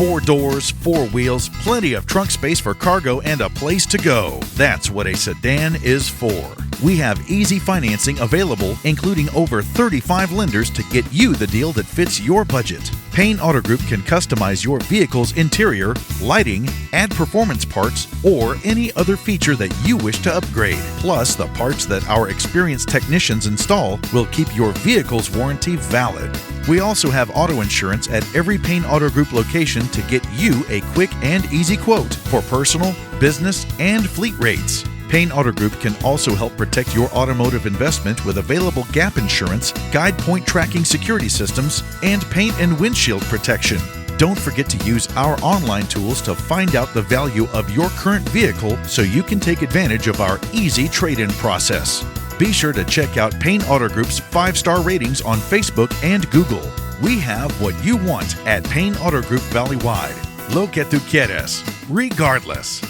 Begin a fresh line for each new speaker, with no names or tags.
4 doors, 4 wheels, plenty of trunk space for cargo, and a place to go. That's what a sedan is for. We have easy financing available, including over 35 lenders to get you the deal that fits your budget. Payne Auto Group can customize your vehicle's interior, lighting, add performance parts, or any other feature that you wish to upgrade. Plus, the parts that our experienced technicians install will keep your vehicle's warranty valid. We also have auto insurance at every Payne Auto Group location to get you a quick and easy quote for personal, business, and fleet rates. Payne Auto Group can also help protect your automotive investment with available gap insurance, guide point tracking security systems, and paint and windshield protection. Don't forget to use our online tools to find out the value of your current vehicle so you can take advantage of our easy trade-in process. Be sure to check out Payne Auto Group's 5-star ratings on Facebook and Google. We have what you want at Payne Auto Group Valley-wide. Lo que tú quieres, regardless.